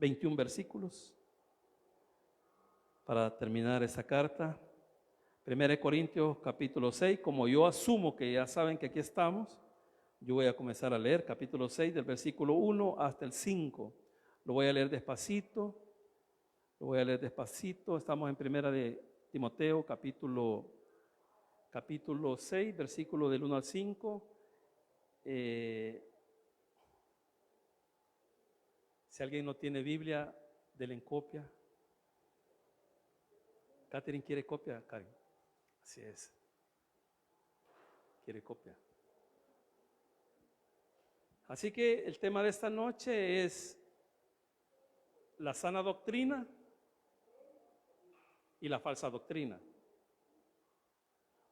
21 versículos para terminar esta carta. 1 Corintios capítulo 6, como yo asumo que ya saben que aquí estamos, yo voy a comenzar a leer capítulo 6 del versículo 1 hasta el 5. Lo voy a leer despacito, Estamos en 1 de Timoteo capítulo 6, versículo del 1 al 5. Si alguien no tiene Biblia, denle en copia. Catherine, ¿quiere copia? Karen. Así es. Quiere copia. Así que el tema de esta noche es la sana doctrina y la falsa doctrina.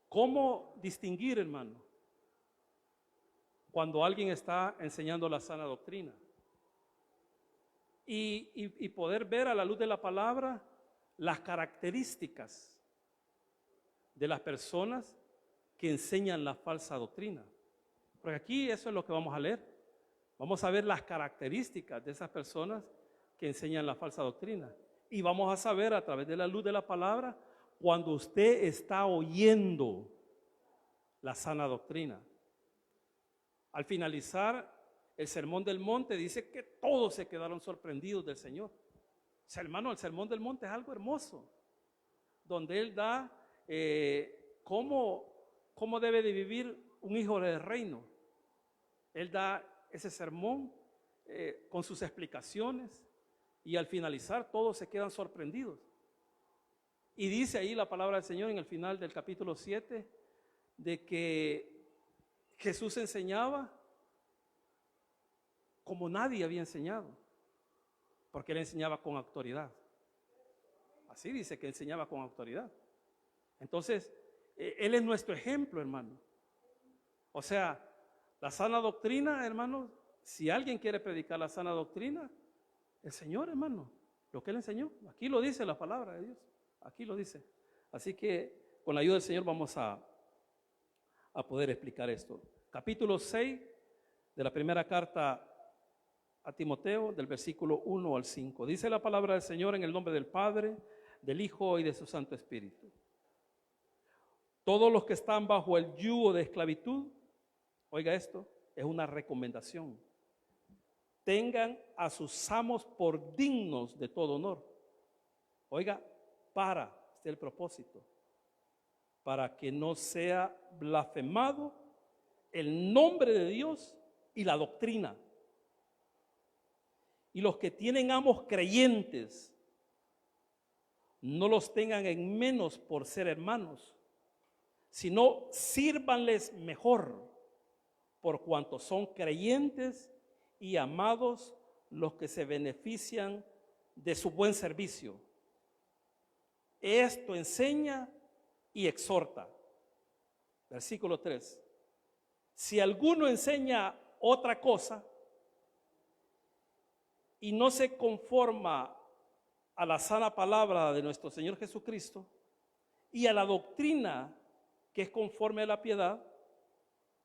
¿Cómo distinguir, hermano, cuando alguien está enseñando la sana doctrina? Y poder ver a la luz de la palabra las características de las personas que enseñan la falsa doctrina. Porque aquí eso es lo que vamos a leer. Vamos a ver las características de esas personas que enseñan la falsa doctrina. Y vamos a saber a través de la luz de la palabra cuando usted está oyendo la sana doctrina. Al finalizar el Sermón del Monte dice que todos se quedaron sorprendidos del Señor. O sea, hermano, el Sermón del Monte es algo hermoso, donde Él da cómo debe de vivir un hijo del reino. Él da ese sermón con sus explicaciones y al finalizar todos se quedan sorprendidos. Y dice ahí la palabra del Señor en el final del capítulo 7 de que Jesús enseñaba como nadie había enseñado, porque Él enseñaba con autoridad. Así dice que enseñaba con autoridad. Entonces, Él es nuestro ejemplo, hermano. O sea, la sana doctrina, hermano, si alguien quiere predicar la sana doctrina, el Señor, hermano, lo que Él enseñó, aquí lo dice la palabra de Dios, aquí lo dice. Así que con la ayuda del Señor vamos a poder explicar esto. Capítulo 6 de la primera carta a Timoteo, del versículo 1 al 5. Dice la palabra del Señor en el nombre del Padre, del Hijo y de su Santo Espíritu. Todos los que están bajo el yugo de esclavitud, oiga esto, es una recomendación. Tengan a sus amos por dignos de todo honor. Oiga, este es el propósito, para que no sea blasfemado el nombre de Dios y la doctrina. Y los que tienen amos creyentes, no los tengan en menos por ser hermanos, sino sírvanles mejor, por cuanto son creyentes y amados los que se benefician de su buen servicio. Esto enseña y exhorta. Versículo 3. Si alguno enseña otra cosa y no se conforma a la sana palabra de nuestro Señor Jesucristo y a la doctrina que es conforme a la piedad,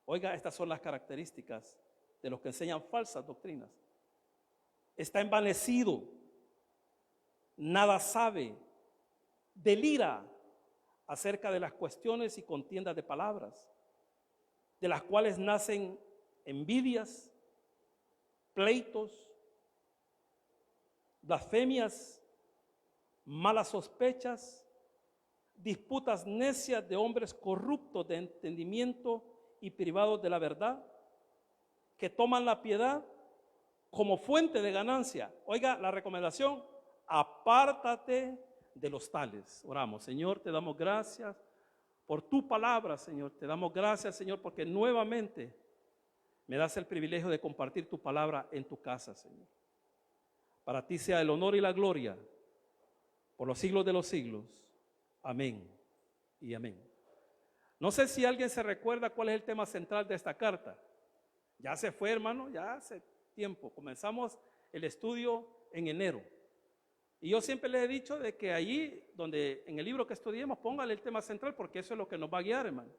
oiga, estas son las características de los que enseñan falsas doctrinas. Está envanecido, nada sabe, delira acerca de las cuestiones y contiendas de palabras, de las cuales nacen envidias, pleitos, blasfemias, malas sospechas, disputas necias de hombres corruptos de entendimiento y privados de la verdad, que toman la piedad como fuente de ganancia. Oiga, la recomendación, apártate de los tales. Oramos. Señor, te damos gracias por tu palabra, Señor. Te damos gracias, Señor, porque nuevamente me das el privilegio de compartir tu palabra en tu casa, Señor. Para ti sea el honor y la gloria por los siglos de los siglos. Amén y amén. No sé si alguien se recuerda cuál es el tema central de esta carta. Ya se fue, hermano, ya hace tiempo. Comenzamos el estudio en enero. Y yo siempre les he dicho de que allí, donde en el libro que estudiemos, póngale el tema central, porque eso es lo que nos va a guiar, hermano.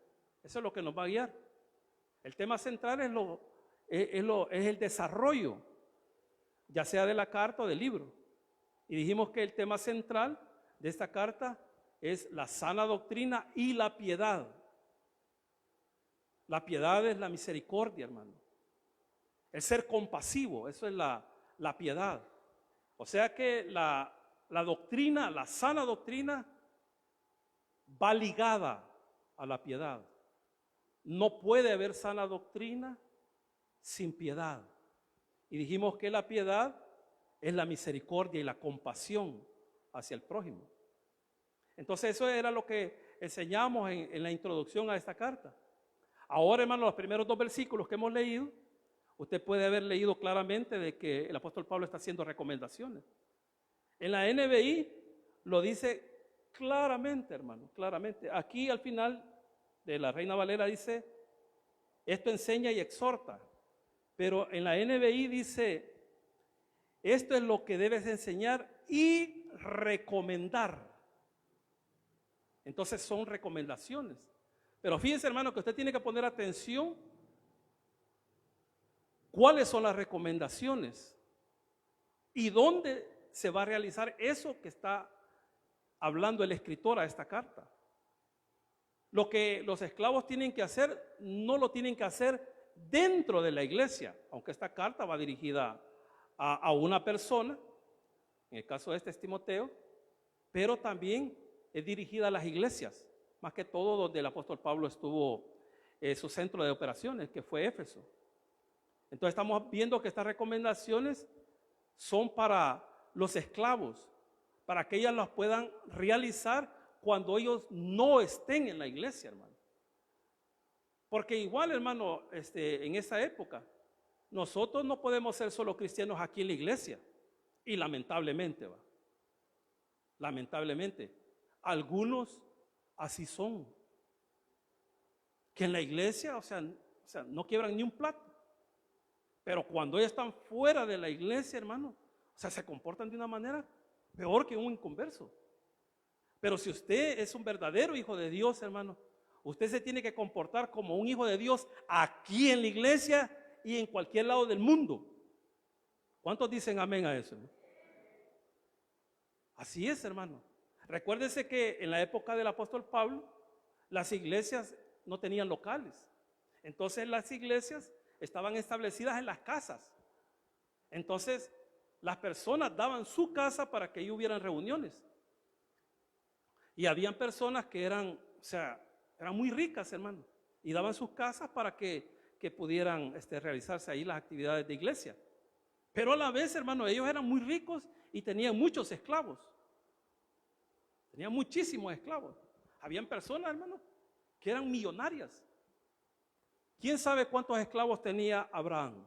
Eso es lo que nos va a guiar. El tema central es el desarrollo ya sea de la carta o del libro. Y dijimos que el tema central de esta carta es la sana doctrina y la piedad. La piedad es la misericordia, hermano. El ser compasivo, eso es la piedad. O sea que la doctrina, la sana doctrina, va ligada a la piedad. No puede haber sana doctrina sin piedad. Y dijimos que la piedad es la misericordia y la compasión hacia el prójimo. Entonces eso era lo que enseñamos en la introducción a esta carta. Ahora, hermano, los primeros 2 versículos que hemos leído, usted puede haber leído claramente de que el apóstol Pablo está haciendo recomendaciones. En la NBI lo dice claramente, hermano, claramente. Aquí al final de la Reina Valera dice, esto enseña y exhorta. Pero en la NBI dice, esto es lo que debes enseñar y recomendar. Entonces son recomendaciones. Pero fíjense, hermano, que usted tiene que poner atención cuáles son las recomendaciones y dónde se va a realizar eso que está hablando el escritor a esta carta. Lo que los esclavos tienen que hacer, no lo tienen que hacer dentro de la iglesia, aunque esta carta va dirigida a una persona, en el caso de este es Timoteo, pero también es dirigida a las iglesias, más que todo donde el apóstol Pablo estuvo su centro de operaciones, que fue Éfeso. Entonces estamos viendo que estas recomendaciones son para los esclavos, para que ellas las puedan realizar cuando ellos no estén en la iglesia, hermano. Porque igual, hermano, en esa época, nosotros no podemos ser solo cristianos aquí en la iglesia. Y lamentablemente, lamentablemente, algunos así son. Que en la iglesia, o sea, no quiebran ni un plato. Pero cuando ellos están fuera de la iglesia, hermano, o sea, se comportan de una manera peor que un inconverso. Pero si usted es un verdadero hijo de Dios, hermano, usted se tiene que comportar como un hijo de Dios aquí en la iglesia y en cualquier lado del mundo. ¿Cuántos dicen amén a eso? Así es, hermano. Recuérdese que en la época del apóstol Pablo, las iglesias no tenían locales. Entonces las iglesias estaban establecidas en las casas. Entonces las personas daban su casa para que ahí hubieran reuniones. Y habían personas que eran muy ricas, hermano, y daban sus casas para que pudieran realizarse ahí las actividades de iglesia. Pero a la vez, hermano, ellos eran muy ricos y tenían muchos esclavos. Tenían muchísimos esclavos. Habían personas, hermano, que eran millonarias. ¿Quién sabe cuántos esclavos tenía Abraham?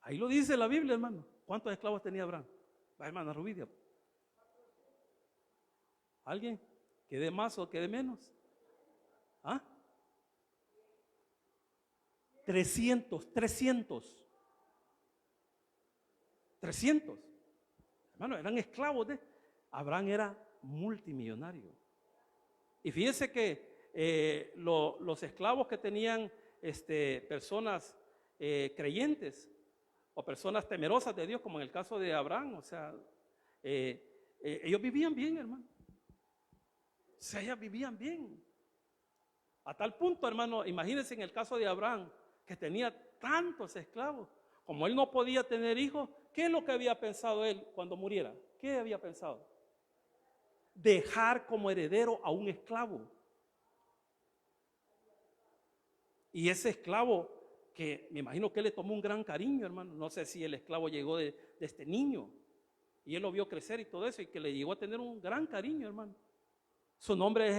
Ahí lo dice la Biblia, hermano. ¿Cuántos esclavos tenía Abraham? La hermana Rubidia. ¿Alguien? ¿Que dé más o que dé menos? ¿Ah? 300. Hermano, eran esclavos de... Abraham era multimillonario. Y fíjense que los esclavos que tenían personas creyentes o personas temerosas de Dios, como en el caso de Abraham, o sea, ellos vivían bien, hermano. O sea, ellos vivían bien. A tal punto, hermano, imagínense en el caso de Abraham, que tenía tantos esclavos. Como él no podía tener hijos, ¿qué es lo que había pensado él cuando muriera? ¿Qué había pensado? Dejar como heredero a un esclavo. Y ese esclavo, que me imagino que le tomó un gran cariño, hermano. No sé si el esclavo llegó de este niño y él lo vio crecer y todo eso, y que le llegó a tener un gran cariño, hermano. Su nombre es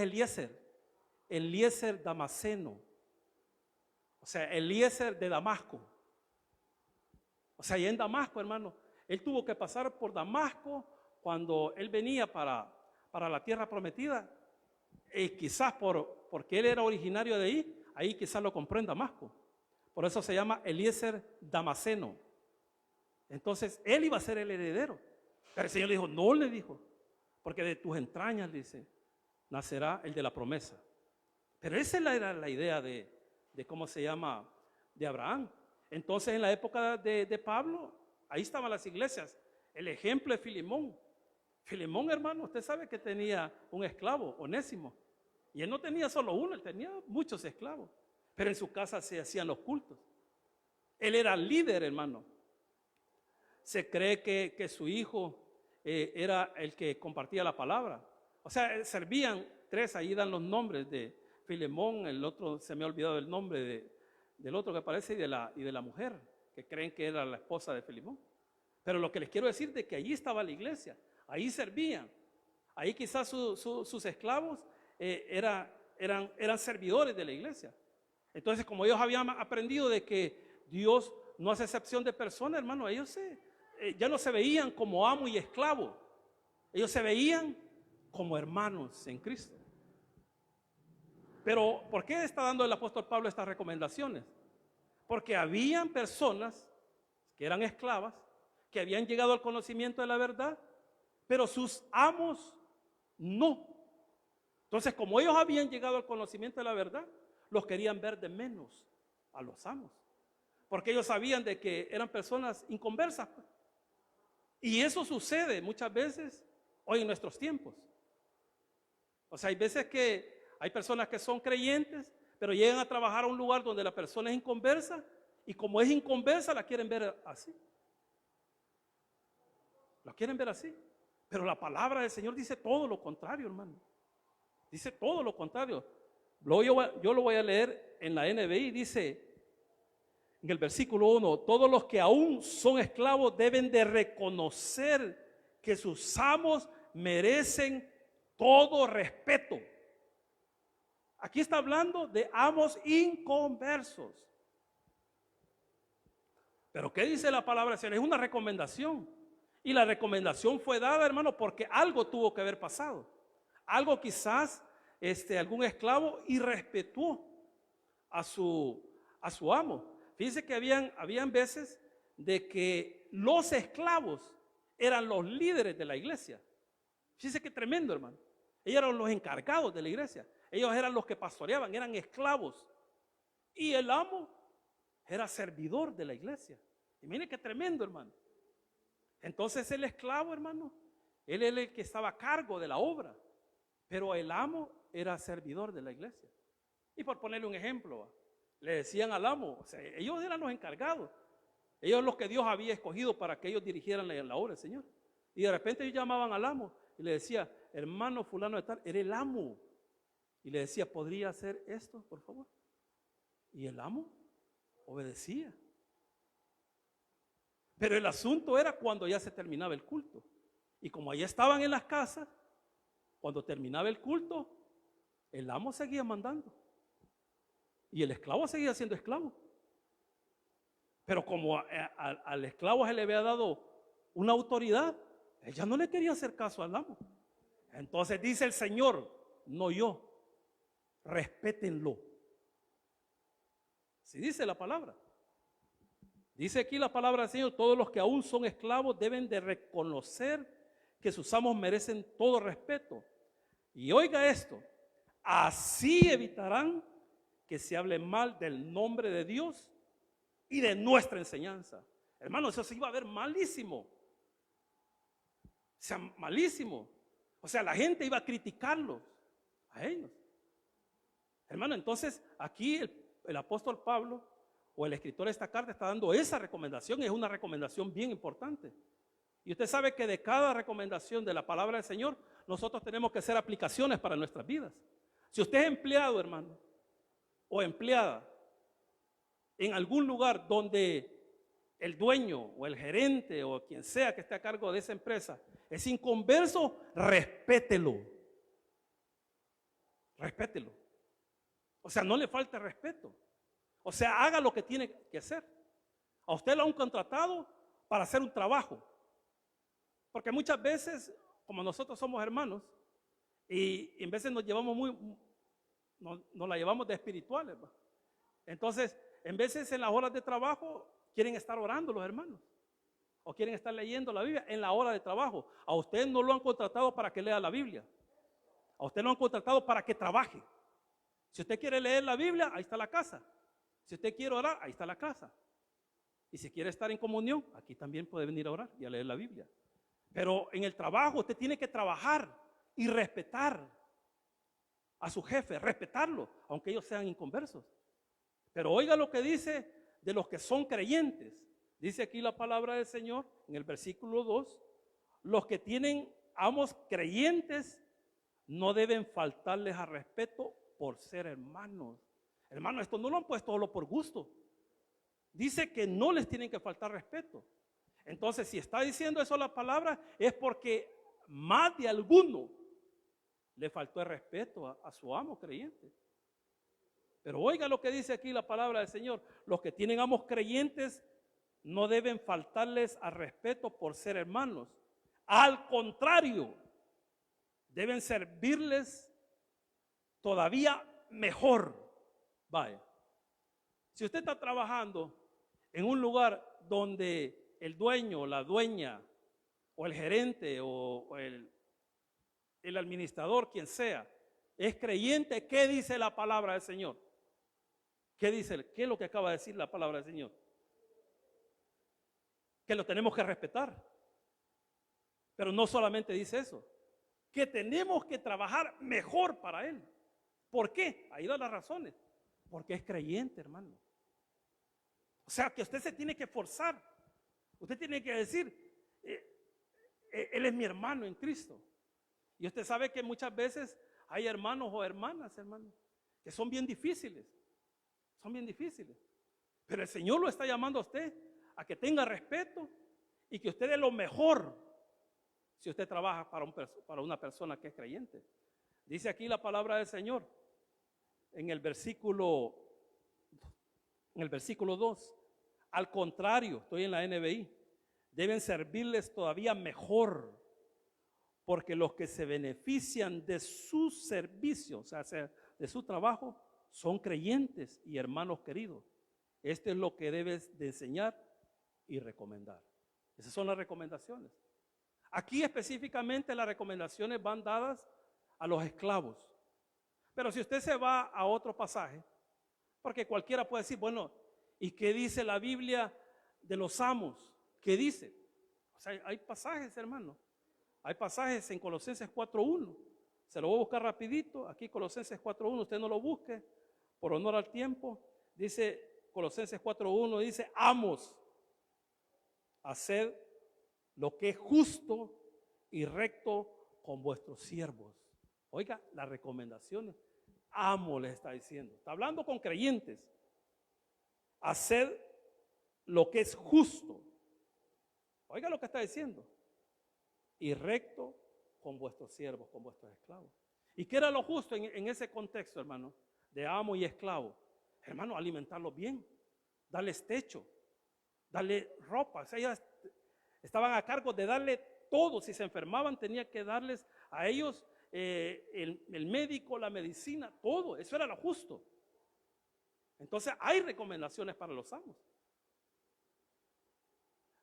Eliezer Damasceno. O sea, Eliezer de Damasco. O sea, y en Damasco, hermano, él tuvo que pasar por Damasco cuando él venía para la tierra prometida. Quizás porque él era originario de ahí quizás lo compró en Damasco. Por eso se llama Eliezer Damasceno. Entonces, él iba a ser el heredero. Pero el Señor le dijo, no, le dijo, porque de tus entrañas, dice, nacerá el de la promesa. Pero esa era la idea de cómo se llama, de Abraham. Entonces en la época de Pablo, ahí estaban las iglesias. El ejemplo es Filemón. Filemón, hermano, usted sabe que tenía un esclavo, Onésimo. Y él no tenía solo uno, él tenía muchos esclavos. Pero en su casa se hacían los cultos. Él era líder, hermano. Se cree que su hijo era el que compartía la palabra. O sea, servían tres, ahí dan los nombres de Filemón, el otro, se me ha olvidado el nombre del otro que aparece, y de la mujer, que creen que era la esposa de Filemón. Pero lo que les quiero decir es que allí estaba la iglesia, ahí servían. Ahí quizás sus esclavos eran servidores de la iglesia. Entonces, como ellos habían aprendido de que Dios no hace excepción de personas, hermano, ellos ya no se veían como amo y esclavo. Ellos se veían como hermanos en Cristo. Pero, ¿por qué está dando el apóstol Pablo estas recomendaciones? Porque habían personas que eran esclavas, que habían llegado al conocimiento de la verdad, pero sus amos no. Entonces, como ellos habían llegado al conocimiento de la verdad, los querían ver de menos a los amos, porque ellos sabían de que eran personas inconversas. Y eso sucede muchas veces hoy en nuestros tiempos. O sea, hay veces que hay personas que son creyentes, pero llegan a trabajar a un lugar donde la persona es inconversa, y como es inconversa la quieren ver así. La quieren ver así. Pero la palabra del Señor dice todo lo contrario, hermano. Dice todo lo contrario. Yo lo voy a leer en la NBI. Dice en el versículo 1: todos los que aún son esclavos deben de reconocer que sus amos merecen todo respeto. Aquí está hablando de amos inconversos. Pero ¿qué dice la palabra del Señor? Es una recomendación. Y la recomendación fue dada, hermano, porque algo tuvo que haber pasado. Algo quizás algún esclavo irrespetó a su amo. Fíjense que habían veces de que los esclavos eran los líderes de la iglesia. Fíjense qué tremendo, hermano. Ellos eran los encargados de la iglesia. Ellos eran los que pastoreaban, eran esclavos. Y el amo era servidor de la iglesia. Y mire qué tremendo, hermano. Entonces el esclavo, hermano, él era el que estaba a cargo de la obra, pero el amo era servidor de la iglesia. Y por ponerle un ejemplo, le decían al amo, o sea, ellos eran los encargados, ellos los que Dios había escogido para que ellos dirigieran la obra del Señor. Y de repente ellos llamaban al amo y le decía: hermano fulano de tal, era el amo. Y le decía: ¿podría hacer esto, por favor? Y el amo obedecía. Pero el asunto era cuando ya se terminaba el culto. Y como allá estaban en las casas, cuando terminaba el culto, el amo seguía mandando. Y el esclavo seguía siendo esclavo. Pero como al esclavo se le había dado una autoridad, él ya no le quería hacer caso al amo. Entonces dice el Señor, no yo, respétenlo. Así dice la palabra. Dice aquí la palabra del Señor: todos los que aún son esclavos deben de reconocer que sus amos merecen todo respeto. Y oiga esto: así evitarán que se hable mal del nombre de Dios y de nuestra enseñanza. Hermano, eso se iba a ver malísimo. O sea, malísimo. O sea, la gente iba a criticarlos a ellos. Hermano, entonces aquí el apóstol Pablo, o el escritor de esta carta, está dando esa recomendación. Es una recomendación bien importante. Y usted sabe que de cada recomendación de la palabra del Señor, nosotros tenemos que hacer aplicaciones para nuestras vidas. Si usted es empleado, hermano, o empleada, en algún lugar donde el dueño o el gerente o quien sea que esté a cargo de esa empresa es inconverso, respételo. Respételo. O sea, no le falte respeto. O sea, haga lo que tiene que hacer. A usted lo han contratado para hacer un trabajo. Porque muchas veces, como nosotros somos hermanos, y en veces nos la llevamos de espirituales, ¿va? Entonces, en veces en las horas de trabajo quieren estar orando los hermanos, o quieren estar leyendo la Biblia en la hora de trabajo. A usted no lo han contratado para que lea la Biblia. A usted lo han contratado para que trabaje. Si usted quiere leer la Biblia, ahí está la casa. Si usted quiere orar, ahí está la casa. Y si quiere estar en comunión, aquí también puede venir a orar y a leer la Biblia. Pero en el trabajo usted tiene que trabajar y respetar a su jefe, respetarlo, aunque ellos sean inconversos. Pero oiga lo que dice de los que son creyentes. Dice aquí la palabra del Señor en el versículo 2, los que tienen amos creyentes no deben faltarles al respeto por ser hermanos. Hermano, esto no lo han puesto solo por gusto. Dice que no les tienen que faltar respeto. Entonces, si está diciendo eso la palabra, es porque más de alguno le faltó el respeto a su amo creyente. Pero oiga lo que dice aquí la palabra del Señor. Los que tienen amos creyentes no deben faltarles al respeto por ser hermanos. Al contrario, deben servirles todavía mejor. Vaya, si usted está trabajando en un lugar donde el dueño, la dueña, o el gerente, o el administrador, quien sea, es creyente, ¿qué dice la palabra del Señor? ¿Qué dice? ¿Qué es lo que acaba de decir la palabra del Señor? Que lo tenemos que respetar. Pero no solamente dice eso, que tenemos que trabajar mejor para Él. ¿Por qué? Ahí dan las razones. Porque es creyente, hermano. O sea, que usted se tiene que forzar. Usted tiene que decir, Él es mi hermano en Cristo. Y usted sabe que muchas veces hay hermanos o hermanas, hermano, que son bien difíciles. Son bien difíciles. Pero el Señor lo está llamando a usted a que tenga respeto y que usted dé lo mejor si usted trabaja para una persona que es creyente. Dice aquí la palabra del Señor en el versículo 2. Al contrario, estoy en la NBI, deben servirles todavía mejor, porque los que se benefician de su servicio, o sea, de su trabajo, son creyentes y hermanos queridos. Esto es lo que debes de enseñar y recomendar. Esas son las recomendaciones. Aquí específicamente las recomendaciones van dadas a los esclavos. Pero si usted se va a otro pasaje, porque cualquiera puede decir, bueno, ¿y qué dice la Biblia de los amos? ¿Qué dice? O sea, hay pasajes, hermano. Hay pasajes en Colosenses 4:1. Se lo voy a buscar rapidito. Aquí Colosenses 4:1, usted no lo busque por honor al tiempo. Dice Colosenses 4:1, dice, amos, haced lo que es justo y recto con vuestros siervos. Oiga, las recomendaciones. Amo les está diciendo. Está hablando con creyentes. Haced lo que es justo. Oiga lo que está diciendo. Y recto con vuestros siervos, con vuestros esclavos. ¿Y qué era lo justo en ese contexto, hermano? De amo y esclavo. Hermano, alimentarlos bien, darles techo, darle ropa. O sea, ellos estaban a cargo de darle todo. Si se enfermaban, tenía que darles a ellos el médico, la medicina, todo. Eso era lo justo. Entonces hay recomendaciones para los amos.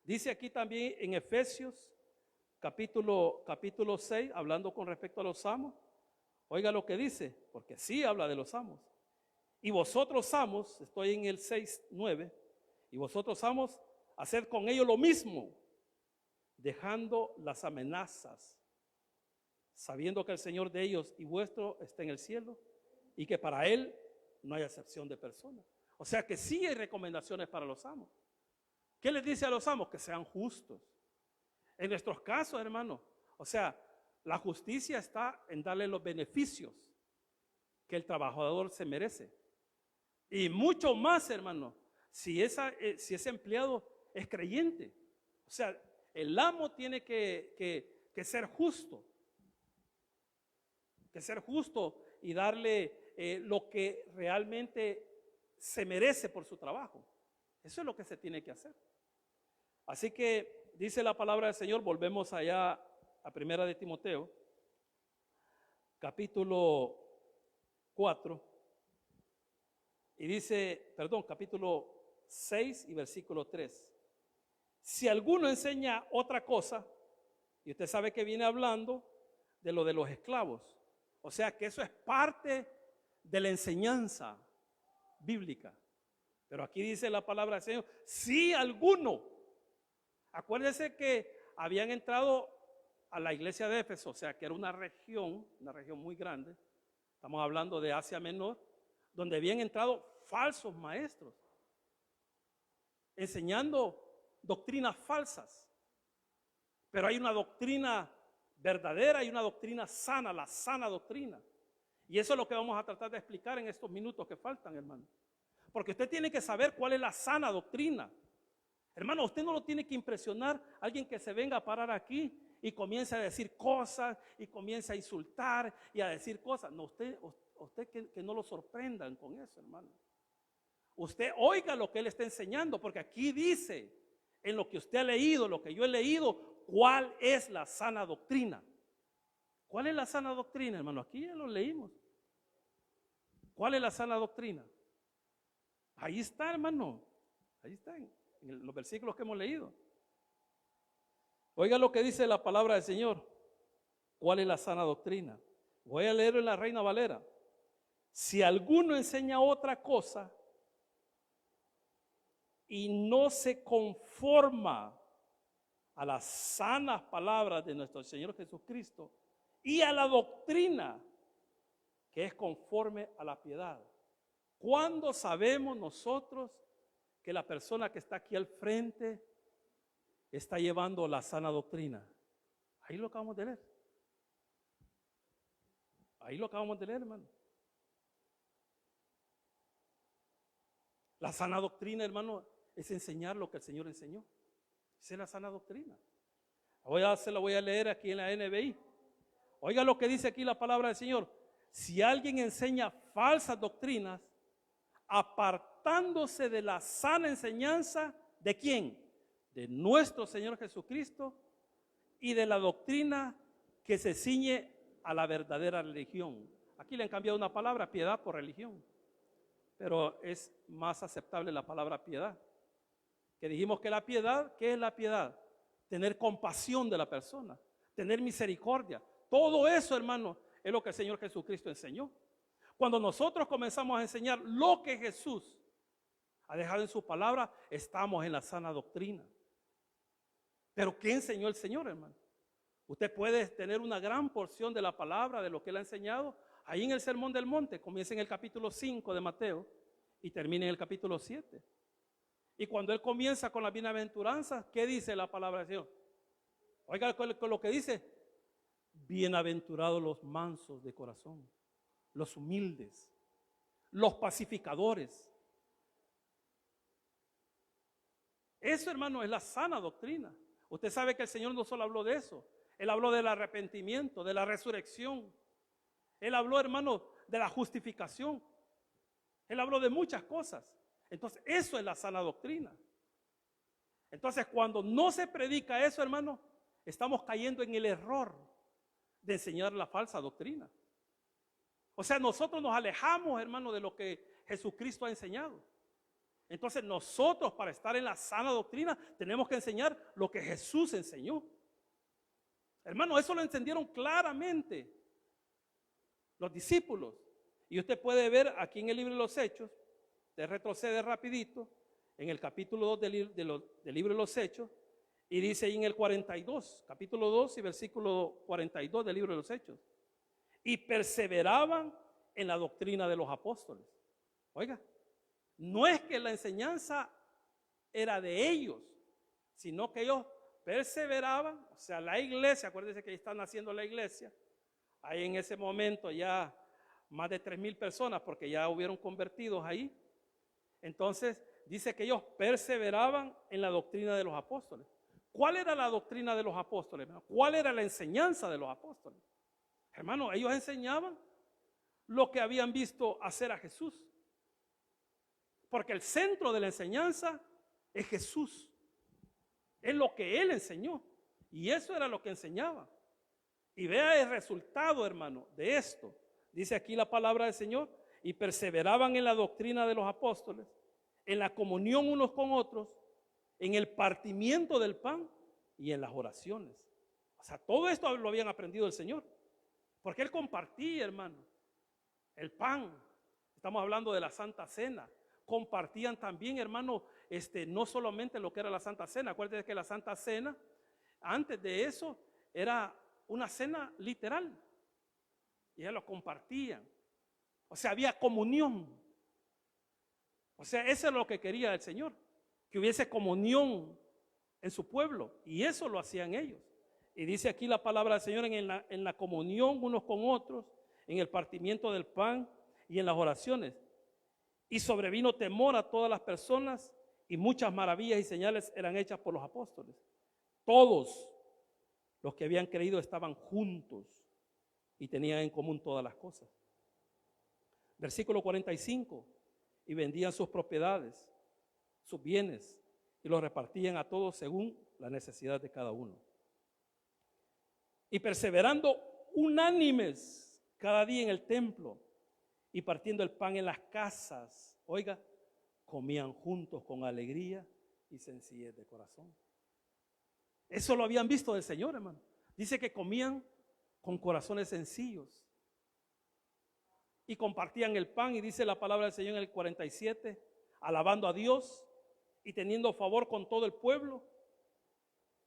Dice aquí también en Efesios capítulo 6, hablando con respecto a los amos. Oiga lo que dice, porque sí habla de los amos. Y vosotros amos, estoy en el 6:9, y vosotros amos, haced con ellos lo mismo, dejando las amenazas, sabiendo que el Señor de ellos y vuestro está en el cielo, y que para Él no hay acepción de personas. O sea que sí hay recomendaciones para los amos. ¿Qué les dice a los amos? Que sean justos. En nuestros casos, hermano, o sea, la justicia está en darle los beneficios que el trabajador se merece. Y mucho más, hermano, si ese empleado es creyente. O sea, el amo tiene que ser justo. Que ser justo y darle lo que realmente se merece por su trabajo. Eso es lo que se tiene que hacer. Así que dice la palabra del Señor, volvemos allá a Primera de Timoteo, capítulo 4, y dice, capítulo 6 y versículo 3. Si alguno enseña otra cosa, y usted sabe que viene hablando de lo de los esclavos, o sea que eso es parte de la enseñanza bíblica. Pero aquí dice la palabra del Señor, si alguno. Acuérdense que habían entrado a la iglesia de Éfeso, o sea que era una región muy grande. Estamos hablando de Asia Menor, donde habían entrado falsos maestros, enseñando doctrinas falsas. Pero hay una doctrina verdadera y una doctrina sana, la sana doctrina. Y eso es lo que vamos a tratar de explicar en estos minutos que faltan, hermano. Porque usted tiene que saber cuál es la sana doctrina. Hermano, usted no lo tiene que impresionar alguien que se venga a parar aquí y comience a decir cosas y comience a insultar y a decir cosas. No, usted que no lo sorprendan con eso, hermano. Usted oiga lo que él está enseñando, porque aquí dice, en lo que usted ha leído, lo que yo he leído, cuál es la sana doctrina. ¿Cuál es la sana doctrina, hermano? Aquí ya lo leímos. ¿Cuál es la sana doctrina? Ahí está, hermano. Ahí está, en los versículos que hemos leído. Oiga lo que dice la palabra del Señor. ¿Cuál es la sana doctrina? Voy a leerlo en la Reina Valera. Si alguno enseña otra cosa y no se conforma a las sanas palabras de nuestro Señor Jesucristo y a la doctrina que es conforme a la piedad. ¿Cuándo sabemos nosotros que la persona que está aquí al frente está llevando la sana doctrina? Ahí lo acabamos de leer. Ahí lo acabamos de leer, hermano. La sana doctrina, hermano, es enseñar lo que el Señor enseñó. Esa es la sana doctrina. Se la voy a leer aquí en la NBI. Oiga lo que dice aquí la palabra del Señor. Si alguien enseña falsas doctrinas, apartándose de la sana enseñanza, ¿de quién? De nuestro Señor Jesucristo y de la doctrina que se ciñe a la verdadera religión. Aquí le han cambiado una palabra, piedad, por religión. Pero es más aceptable la palabra piedad. Que dijimos que la piedad, ¿qué es la piedad? Tener compasión de la persona, tener misericordia. Todo eso, hermano, es lo que el Señor Jesucristo enseñó. Cuando nosotros comenzamos a enseñar lo que Jesús ha dejado en su palabra, estamos en la sana doctrina. Pero ¿qué enseñó el Señor, hermano? Usted puede tener una gran porción de la palabra, de lo que Él ha enseñado, ahí en el Sermón del Monte. Comienza en el capítulo 5 de Mateo y termina en el capítulo 7. Y cuando Él comienza con las bienaventuranzas, ¿qué dice la palabra del Señor? Oiga con lo que dice: bienaventurados los mansos de corazón, los humildes, los pacificadores. Eso, hermano, es la sana doctrina. Usted sabe que el Señor no solo habló de eso. Él habló del arrepentimiento, de la resurrección. Él habló, hermano, de la justificación. Él habló de muchas cosas. Entonces, eso es la sana doctrina. Entonces, cuando no se predica eso, hermano, estamos cayendo en el error de enseñar la falsa doctrina. O sea, nosotros nos alejamos, hermano, de lo que Jesucristo ha enseñado. Entonces, nosotros, para estar en la sana doctrina, tenemos que enseñar lo que Jesús enseñó. Hermano, eso lo entendieron claramente los discípulos. Y usted puede ver aquí en el libro de los Hechos, te retrocede rapidito, en el capítulo 2 del libro de los Hechos, y dice ahí en el 42, capítulo 2 y versículo 42 del libro de los Hechos: y perseveraban en la doctrina de los apóstoles. Oiga, no es que la enseñanza era de ellos, sino que ellos perseveraban. O sea, la iglesia, acuérdense que ahí están haciendo la iglesia, ahí en ese momento ya más de 3,000 personas, porque ya hubieron convertidos ahí. Entonces dice que ellos perseveraban en la doctrina de los apóstoles. ¿Cuál era la doctrina de los apóstoles, hermano? ¿Cuál era la enseñanza de los apóstoles? Hermano, ellos enseñaban lo que habían visto hacer a Jesús. Porque el centro de la enseñanza es Jesús. Es lo que Él enseñó. Y eso era lo que enseñaba. Y vea el resultado, hermano, de esto. Dice aquí la palabra del Señor: y perseveraban en la doctrina de los apóstoles, en la comunión unos con otros, en el partimiento del pan y en las oraciones. O sea, todo esto lo habían aprendido el Señor. Porque Él compartía, hermano, el pan. Estamos hablando de la Santa Cena. compartían también, hermano, no solamente lo que era la Santa Cena. Acuérdense que la Santa Cena, antes de eso, era una cena literal. Y ellos lo compartían. O sea, había comunión. O sea, eso es lo que quería el Señor, que hubiese comunión en su pueblo. Y eso lo hacían ellos. Y dice aquí la palabra del Señor en la comunión unos con otros, en el partimiento del pan y en las oraciones. Y sobrevino temor a todas las personas y muchas maravillas y señales eran hechas por los apóstoles. Todos los que habían creído estaban juntos y tenían en común todas las cosas. Versículo 45. Y vendían sus propiedades, sus bienes, y los repartían a todos según la necesidad de cada uno. Y perseverando unánimes cada día en el templo y partiendo el pan en las casas, oiga, comían juntos con alegría y sencillez de corazón. Eso lo habían visto del Señor, hermano. Dice que comían con corazones sencillos y compartían el pan, y dice la palabra del Señor en el 47, alabando a Dios y teniendo favor con todo el pueblo.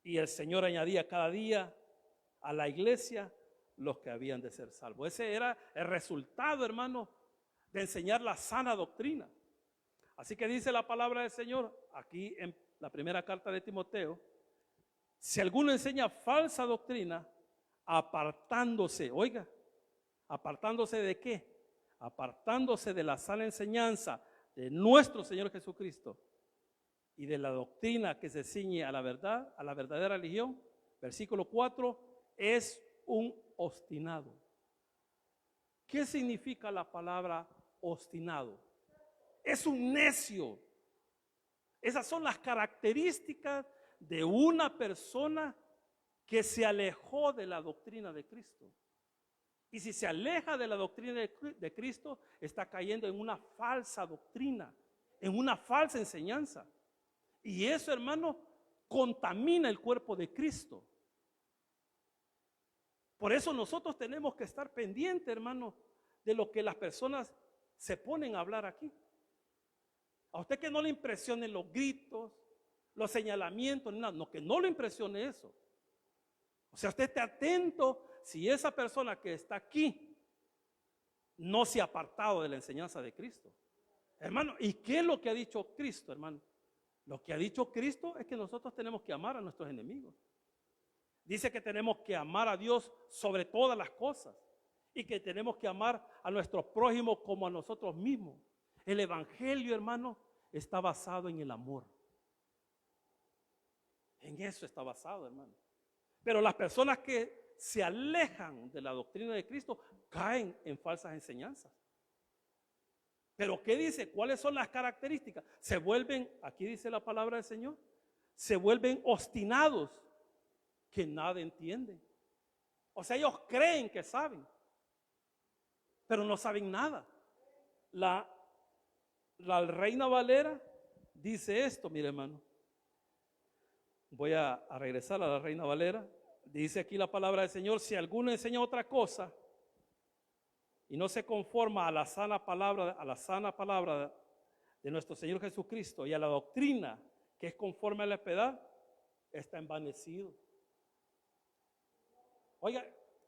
Y el Señor añadía cada día a la iglesia los que habían de ser salvos. Ese era el resultado, hermano, de enseñar la sana doctrina. Así que dice la palabra del Señor aquí en la primera carta de Timoteo: si alguno enseña falsa doctrina, apartándose, oiga, apartándose ¿de qué? Apartándose de la sana enseñanza de nuestro Señor Jesucristo y de la doctrina que se ciñe a la verdad, a la verdadera religión. Versículo 4, es un obstinado. ¿Qué significa la palabra obstinado? Es un necio. Esas son las características de una persona que se alejó de la doctrina de Cristo. Y si se aleja de la doctrina de Cristo, está cayendo en una falsa doctrina, en una falsa enseñanza. Y eso, hermano, contamina el cuerpo de Cristo. Por eso nosotros tenemos que estar pendientes, hermano, de lo que las personas se ponen a hablar aquí. A usted que no le impresionen los gritos, los señalamientos, ni nada, no, que no le impresione eso. O sea, usted esté atento si esa persona que está aquí no se ha apartado de la enseñanza de Cristo. Hermano, ¿y qué es lo que ha dicho Cristo, hermano? Lo que ha dicho Cristo es que nosotros tenemos que amar a nuestros enemigos. Dice que tenemos que amar a Dios sobre todas las cosas y que tenemos que amar a nuestros prójimos como a nosotros mismos. El evangelio, hermano, está basado en el amor. En eso está basado, hermano. Pero las personas que se alejan de la doctrina de Cristo caen en falsas enseñanzas. Pero ¿qué dice? ¿Cuáles son las características? Se vuelven, aquí dice la palabra del Señor, se vuelven obstinados, que nada entienden. O sea, ellos creen que saben, pero no saben nada. La Reina Valera dice esto, mire, hermano. Voy a regresar a la Reina Valera. Dice aquí la palabra del Señor: si alguno enseña otra cosa y no se conforma a la sana palabra de nuestro Señor Jesucristo y a la doctrina que es conforme a la piedad, está envanecido. Oiga,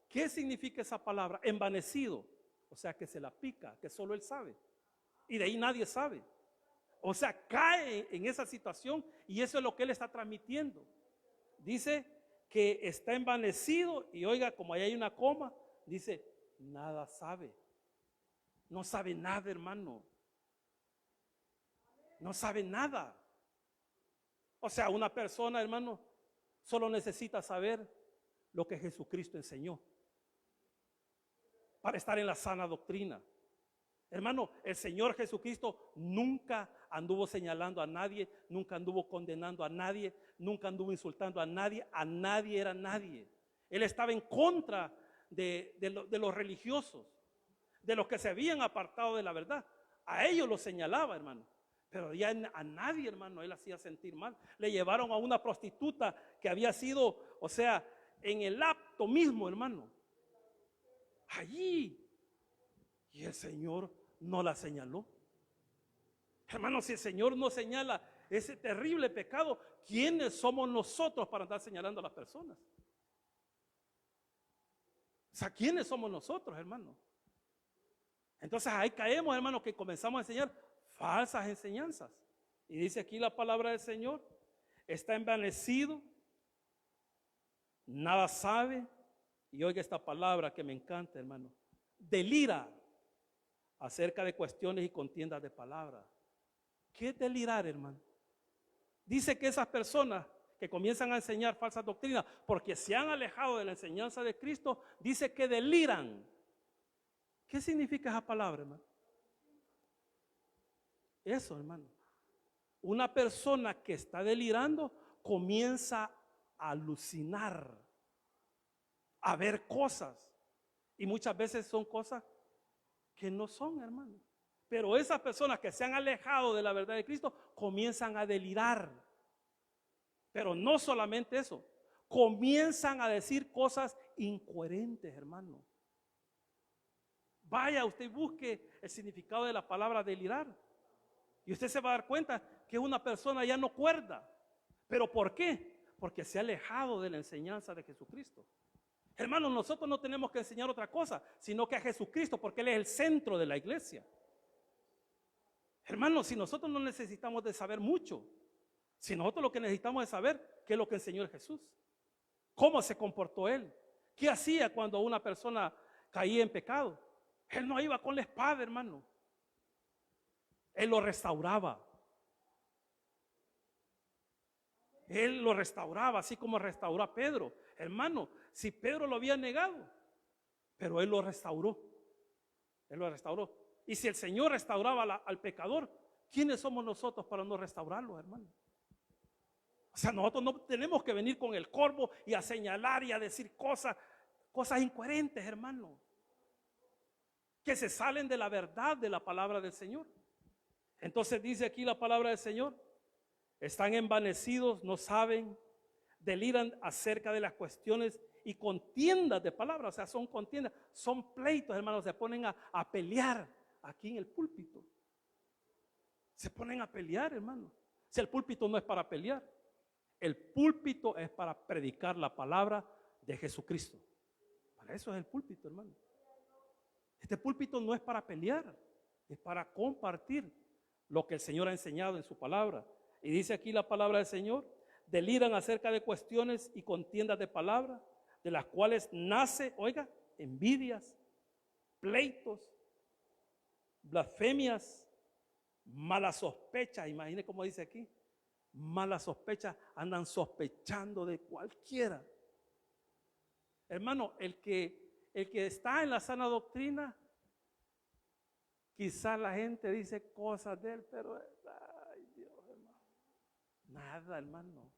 ¿qué significa esa palabra? Envanecido. O sea, que se la pica, que solo Él sabe. Y de ahí nadie sabe. O sea, cae en esa situación y eso es lo que Él está transmitiendo. Dice que está envanecido y oiga, como ahí hay una coma, dice, nada sabe. No sabe nada, hermano. No sabe nada. O sea, una persona, hermano, solo necesita saber lo que Jesucristo enseñó para estar en la sana doctrina. Hermano, el Señor Jesucristo nunca anduvo señalando a nadie, nunca anduvo condenando a nadie, nunca anduvo insultando a nadie era nadie. Él estaba en contra de los religiosos, de los que se habían apartado de la verdad. A ellos los señalaba, hermano, pero ya a nadie, hermano, Él hacía sentir mal. Le llevaron a una prostituta que había sido, o sea, en el acto mismo, hermano, allí. Y el Señor no la señaló. Hermanos, si el Señor nos señala ese terrible pecado, ¿quiénes somos nosotros para andar señalando a las personas? O sea, ¿quiénes somos nosotros, hermano? Entonces ahí caemos, hermano, que comenzamos a enseñar falsas enseñanzas. Y dice aquí la palabra del Señor: está envanecido, nada sabe. Y oiga esta palabra que me encanta, hermano: delira acerca de cuestiones y contiendas de palabras. ¿Qué es delirar, hermano? Dice que esas personas que comienzan a enseñar falsas doctrinas porque se han alejado de la enseñanza de Cristo, dice que deliran. ¿Qué significa esa palabra, hermano? Eso, hermano. Una persona que está delirando comienza a alucinar, a ver cosas, y muchas veces son cosas que no son, hermano. Pero esas personas que se han alejado de la verdad de Cristo comienzan a delirar. Pero no solamente eso, comienzan a decir cosas incoherentes, hermano. Vaya, usted busque el significado de la palabra delirar y usted se va a dar cuenta que es una persona ya no cuerda. ¿Pero por qué? Porque se ha alejado de la enseñanza de Jesucristo. Hermanos, nosotros no tenemos que enseñar otra cosa, sino que a Jesucristo, porque Él es el centro de la iglesia. Hermanos, si nosotros no necesitamos de saber mucho, si nosotros lo que necesitamos es saber qué es lo que enseñó Jesús, cómo se comportó Él, qué hacía cuando una persona caía en pecado. Él no iba con la espada, hermano. Él lo restauraba. Él lo restauraba, así como restauró a Pedro. Hermano, si Pedro lo había negado, pero Él lo restauró. Él lo restauró. Y si el Señor restauraba al pecador, ¿quiénes somos nosotros para no restaurarlo, hermano? O sea, nosotros no tenemos que venir con el corvo y a señalar y a decir cosas incoherentes, hermano, que se salen de la verdad de la palabra del Señor. Entonces dice aquí la palabra del Señor: están envanecidos, no saben, deliran acerca de las cuestiones y contiendas de palabras. O sea, son contiendas, son pleitos, hermanos. Se ponen a pelear aquí en el púlpito. Se ponen a pelear, hermano. Si el púlpito no es para pelear, el púlpito es para predicar la palabra de Jesucristo. Para eso es el púlpito, hermano. Este púlpito no es para pelear, es para compartir lo que el Señor ha enseñado en su palabra. Y dice aquí la palabra del Señor: deliran acerca de cuestiones y contiendas de palabra, de las cuales nace, oiga, envidias, pleitos, blasfemias, malas sospechas. Imagine cómo dice aquí: malas sospechas, andan sospechando de cualquiera. Hermano, el que está en la sana doctrina, quizás la gente dice cosas de él, pero ay Dios, hermano, nada, hermano.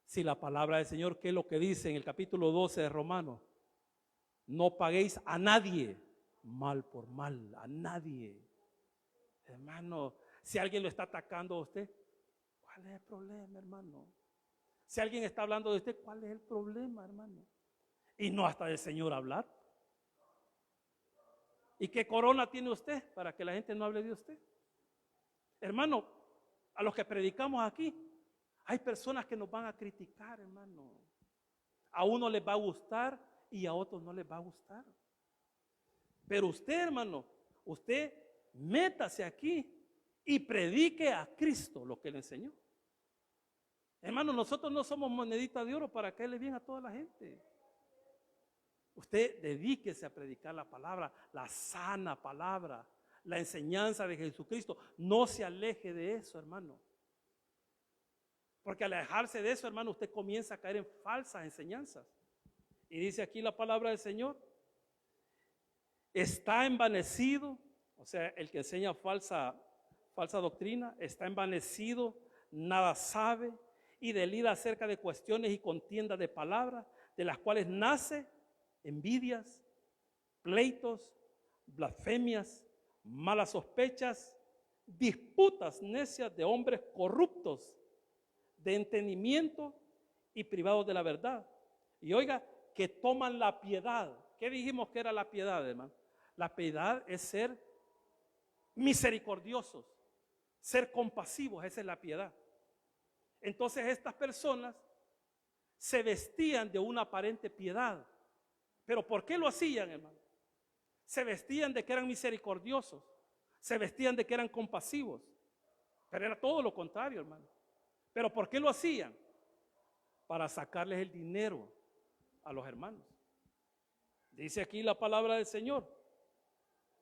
Si la palabra del Señor, ¿qué es lo que dice en el capítulo 12 de Romanos? No paguéis a nadie mal por mal, a nadie. Hermano, si alguien lo está atacando a usted, ¿cuál es el problema, hermano? Si alguien está hablando de usted, ¿cuál es el problema, hermano? Y no hasta del Señor hablar. ¿Y qué corona tiene usted para que la gente no hable de usted? Hermano, a los que predicamos aquí, hay personas que nos van a criticar, hermano. A uno les va a gustar y a otros no les va a gustar. Pero usted, hermano, usted métase aquí y predique a Cristo lo que le enseñó. Hermano, nosotros no somos moneditas de oro para caerle bien a toda la gente. Usted dedíquese a predicar la palabra, la sana palabra, la enseñanza de Jesucristo. No se aleje de eso, hermano. Porque al alejarse de eso, hermano, usted comienza a caer en falsas enseñanzas. Y dice aquí la palabra del Señor: está envanecido, o sea, el que enseña falsa doctrina, está envanecido, nada sabe y delira acerca de cuestiones y contiendas de palabras, de las cuales nace envidias, pleitos, blasfemias, malas sospechas, disputas necias de hombres corruptos de entendimiento y privados de la verdad. Y oiga, que toman la piedad. ¿Qué dijimos que era la piedad, hermano? La piedad es ser misericordiosos. ser compasivos, esa es la piedad. Entonces estas personas se vestían de una aparente piedad. ¿Pero por qué lo hacían, hermano? Se vestían de que eran misericordiosos, se vestían de que eran compasivos, pero era todo lo contrario, hermano. ¿Pero por qué lo hacían? Para sacarles el dinero a los hermanos. Dice aquí la palabra del Señor: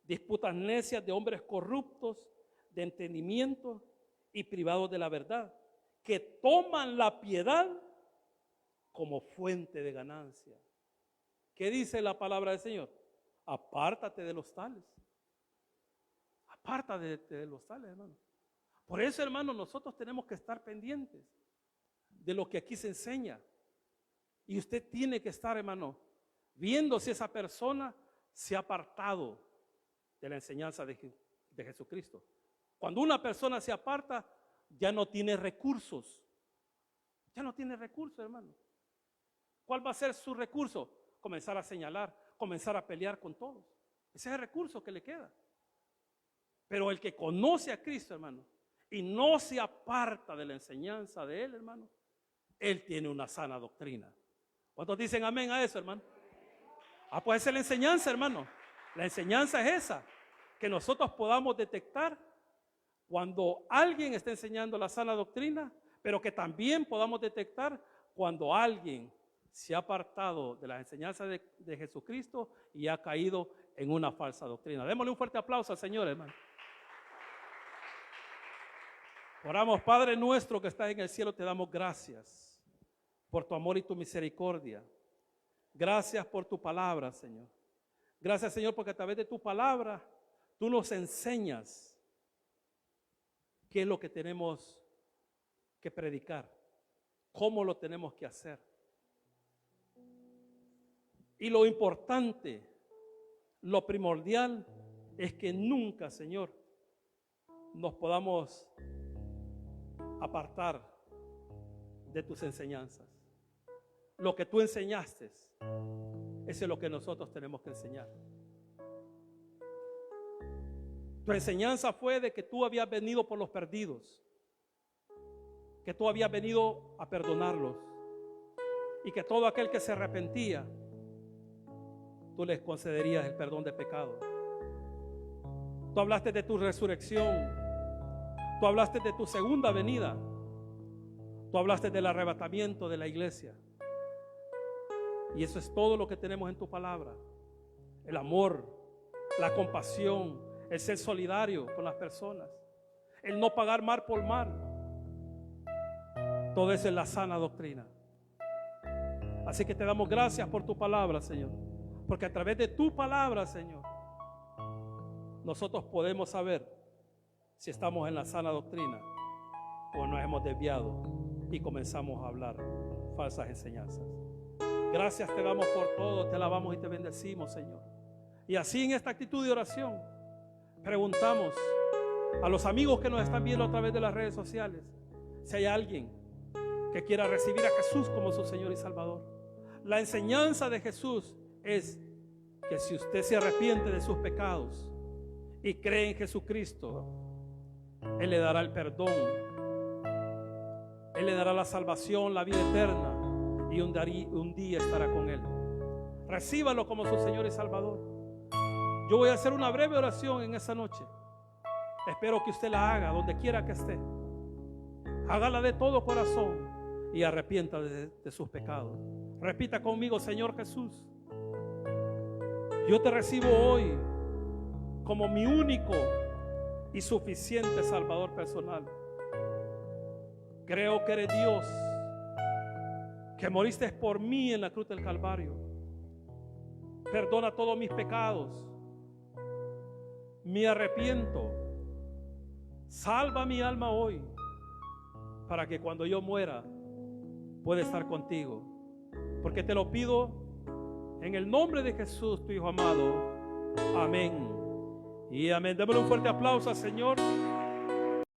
disputas necias de hombres corruptos de entendimiento y privados de la verdad, que toman la piedad como fuente de ganancia. ¿Qué dice la palabra del Señor? Apártate de los tales. Apártate de los tales, hermano. Por eso, hermano, nosotros tenemos que estar pendientes de lo que aquí se enseña. Y usted tiene que estar, hermano, viendo si esa persona se ha apartado de la enseñanza de Jesucristo. Cuando una persona se aparta, ya no tiene recursos. Ya no tiene recursos, hermano. ¿Cuál va a ser su recurso? Comenzar a señalar, comenzar a pelear con todos. Ese es el recurso que le queda. Pero el que conoce a Cristo, hermano, y no se aparta de la enseñanza de Él, hermano, Él tiene una sana doctrina. ¿Cuántos dicen amén a eso, hermano? Pues esa es la enseñanza, hermano. La enseñanza es esa, que nosotros podamos detectar cuando alguien está enseñando la sana doctrina, pero que también podamos detectar cuando alguien se ha apartado de las enseñanzas de Jesucristo y ha caído en una falsa doctrina. Démosle un fuerte aplauso al Señor, hermano. Oramos: Padre nuestro que estás en el cielo, te damos gracias por tu amor y tu misericordia. Gracias por tu palabra, Señor. Gracias, Señor, porque a través de tu palabra tú nos enseñas qué es lo que tenemos que predicar, cómo lo tenemos que hacer. Y lo importante, lo primordial, es que nunca, Señor, nos podamos apartar de tus enseñanzas. Lo que tú enseñaste, eso es lo que nosotros tenemos que enseñar. Tu enseñanza fue de que tú habías venido por los perdidos, que tú habías venido a perdonarlos y que todo aquel que se arrepentía, tú les concederías el perdón de pecado. Tú hablaste de tu resurrección, tú hablaste de tu segunda venida, tú hablaste del arrebatamiento de la iglesia. Y eso es todo lo que tenemos en tu palabra: el amor, la compasión, el ser solidario con las personas, el no pagar mal por mal. Todo eso es la sana doctrina. Así que te damos gracias por tu palabra, Señor, porque a través de tu palabra, Señor, nosotros podemos saber si estamos en la sana doctrina o nos hemos desviado y comenzamos a hablar falsas enseñanzas. Gracias te damos por todo, te alabamos y te bendecimos, Señor. Y así, en esta actitud de oración, preguntamos a los amigos que nos están viendo a través de las redes sociales si hay alguien que quiera recibir a Jesús como su Señor y Salvador. La enseñanza de Jesús es que si usted se arrepiente de sus pecados y cree en Jesucristo, Él le dará el perdón, Él le dará la salvación, la vida eterna, y un día estará con Él. Recíbalo como su Señor y Salvador. Yo voy a hacer una breve oración en esa noche. Espero que usted la haga donde quiera que esté. Hágala de todo corazón y arrepienta de sus pecados. Repita conmigo: Señor Jesús, yo te recibo hoy como mi único y suficiente Salvador personal. Creo que eres Dios, que moriste por mí en la cruz del Calvario. Perdona todos mis pecados. Me arrepiento. Salva mi alma hoy, para que cuando yo muera pueda estar contigo. Porque te lo pido en el nombre de Jesús, tu Hijo amado. Amén y amén. Démosle un fuerte aplauso al Señor.